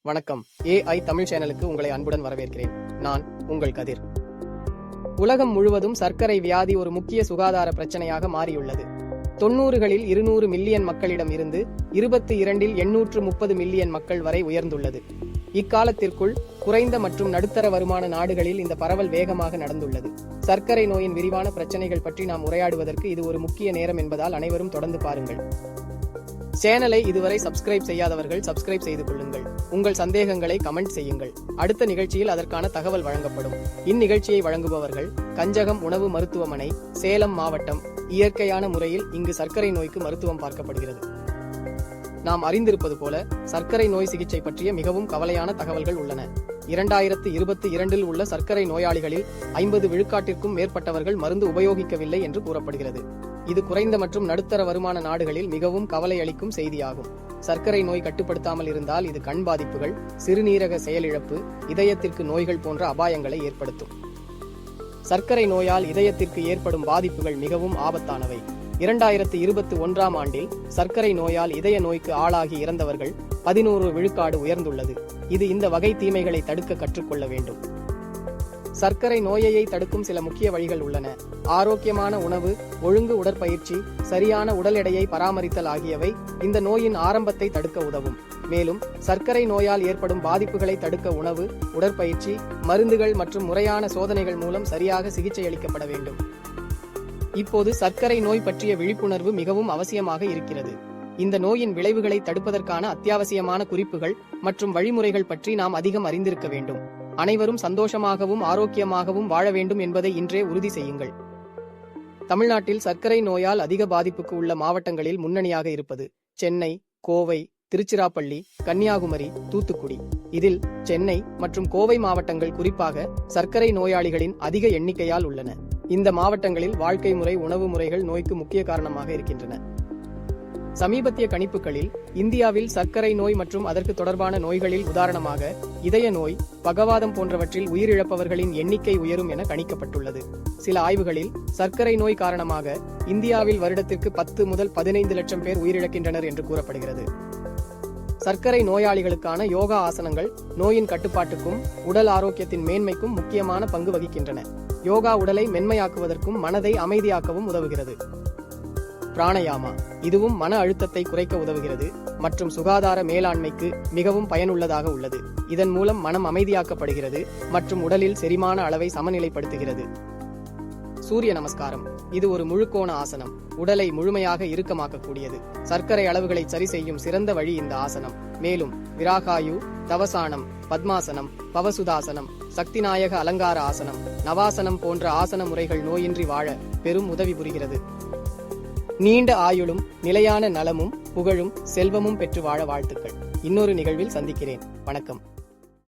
வணக்கம். AI தமிழ் சேனலுக்கு உங்களை அன்புடன் வரவேற்கிறேன். நான் உங்கள் கதிர். உலகம் முழுவதும் சர்க்கரை வியாதி ஒரு முக்கிய சுகாதார பிரச்சனையாக மாறியுள்ளது. 90களில் 200 மில்லியன் மக்களிடம் இருந்து 22இல் 830 மில்லியன் மக்கள் வரை உயர்ந்துள்ளது. இக்காலத்திற்குள் குறைந்த மற்றும் நடுத்தர வருமான நாடுகளில் இந்த பரவல் வேகமாக நடந்துள்ளது. சர்க்கரை நோயின் விரிவான பிரச்சனைகள் பற்றி நாம் உரையாடுவதற்கு இது ஒரு முக்கிய நேரம் என்பதால் அனைவரும் தொடர்ந்து பாருங்கள். சேனலை இதுவரை சப்ஸ்கிரைப் செய்யாதவர்கள் சப்ஸ்கிரைப் செய்து கொள்ளுங்கள். உங்கள் சந்தேகங்களை கமெண்ட் செய்யுங்கள். அடுத்த நிகழ்ச்சியில் அதற்கான தகவல் வழங்கப்படும். இந்நிகழ்ச்சியை வழங்குபவர்கள் கஞ்சகம் உணவு மருத்துவமனை, சேலம் மாவட்டம். இயற்கையான முறையில் இங்கு சர்க்கரை நோய்க்கு மருத்துவம் பார்க்கப்படுகிறது. நாம் அறிந்திருப்பது போல சர்க்கரை நோய் சிகிச்சை பற்றிய மிகவும் கவலையான தகவல்கள் உள்ளன. 2022இல் உள்ள சர்க்கரை நோயாளிகளில் 50 விழுக்காட்டிற்கும் மேற்பட்டவர்கள் மருந்து உபயோகிக்கவில்லை என்று கூறப்படுகிறது. இது குறைந்த மற்றும் நடுத்தர வருமான நாடுகளில் மிகவும் கவலை அளிக்கும் செய்தியாகும். சர்க்கரை நோய் கட்டுப்படுத்தாமல் இருந்தால் இது கண் பாதிப்புகள், சிறுநீரக செயலிழப்பு, இதயத்திற்கு நோய்கள் போன்ற அபாயங்களை ஏற்படுத்தும். சர்க்கரை நோயால் இதயத்திற்கு ஏற்படும் பாதிப்புகள் மிகவும் ஆபத்தானவை. 2021ஆம் ஆண்டில் சர்க்கரை நோயால் இதய நோய்க்கு ஆளாகி இறந்தவர்கள் 11 விழுக்காடு உயர்ந்துள்ளது. இது இந்த வகை தீமைகளை தடுக்க கற்றுக்கொள்ள வேண்டும். சர்க்கரை நோயை தடுக்கும் சில முக்கிய வழிகள் உள்ளன. ஆரோக்கியமான உணவு, ஒழுங்கு உடற்பயிற்சி, சரியான உடல் எடையை பராமரித்தல் ஆகியவை இந்த நோயின் ஆரம்பத்தை தடுக்க உதவும். மேலும் சர்க்கரை நோயால் ஏற்படும் பாதிப்புகளை தடுக்க உணவு, உடற்பயிற்சி, மருந்துகள் மற்றும் முறையான சோதனைகள் மூலம் சரியாக சிகிச்சை அளிக்கப்பட வேண்டும். இப்போது சர்க்கரை நோய் பற்றிய விழிப்புணர்வு மிகவும் அவசியமாக இருக்கிறது. இந்த நோயின் விளைவுகளை தடுப்பதற்கான அத்தியாவசியமான குறிப்புகள் மற்றும் வழிமுறைகள் பற்றி நாம் அதிகம் அறிந்திருக்க வேண்டும். அனைவரும் சந்தோஷமாகவும் ஆரோக்கியமாகவும் வாழ வேண்டும் என்பதை இன்றே உறுதி செய்யுங்கள். தமிழ்நாட்டில் சர்க்கரை நோயால் அதிக பாதிப்புக்கு உள்ள மாவட்டங்களில் முன்னணியாக இருப்பது சென்னை, கோவை, திருச்சிராப்பள்ளி, கன்னியாகுமரி, தூத்துக்குடி. இதில் சென்னை மற்றும் கோவை மாவட்டங்கள் குறிப்பாக சர்க்கரை நோயாளிகளின் அதிக எண்ணிக்கையால் உள்ளன. இந்த மாவட்டங்களில் வாழ்க்கை முறை, உணவு முறைகள் நோய்க்கு முக்கிய காரணமாக இருக்கின்றன. சமீபத்திய கணிப்புகளில் இந்தியாவில் சர்க்கரை நோய் மற்றும் அதற்கு தொடர்பான நோய்களில் உதாரணமாக இதய நோய், பகவாதம் போன்றவற்றில் உயிரிழப்பவர்களின் எண்ணிக்கை உயரும் என கணிக்கப்பட்டுள்ளது. சில ஆய்வுகளில் சர்க்கரை நோய் காரணமாக இந்தியாவில் வருடத்திற்கு 10 முதல் 15 லட்சம் பேர் உயிரிழக்கின்றனர் என்று கூறப்படுகிறது. சர்க்கரை நோயாளிகளுக்கான யோகா ஆசனங்கள் நோயின் கட்டுப்பாட்டுக்கும் உடல் ஆரோக்கியத்தின் மேன்மைக்கும் முக்கியமான பங்கு வகிக்கின்றன. யோகா உடலை மென்மையாக்குவதற்கும் மனதை அமைதியாக்கவும் உதவுகிறது. பிராணயாமா, இதுவும் மன அழுத்தத்தை குறைக்க உதவுகிறது மற்றும் சுகாதார மேலாண்மைக்கு மிகவும் பயனுள்ளதாக உள்ளது. இதன் மூலம் மனம் அமைதியாக்கப்படுகிறது மற்றும் உடலில் செரிமான அளவை சமநிலைப்படுத்துகிறது. சூரிய நமஸ்காரம், இது ஒரு முழுக்கோண ஆசனம். உடலை முழுமையாக இறுக்கமாக்கக்கூடியது. சர்க்கரை அளவுகளை சரி செய்யும் சிறந்த வழி இந்த ஆசனம். மேலும் விராகாயு, தவசானம், பத்மாசனம், பவசுதாசனம், சக்திநாயக அலங்கார ஆசனம், நவாசனம் போன்ற ஆசன முறைகள் நோயின்றி வாழ பெரும் உதவி புரிகிறது. நீண்ட ஆயுளும் நிலையான நலமும் புகழும் செல்வமும் பெற்று வாழ வாழ்த்துக்கள். இன்னொரு நிகழ்வில் சந்திக்கிறேன். வணக்கம்.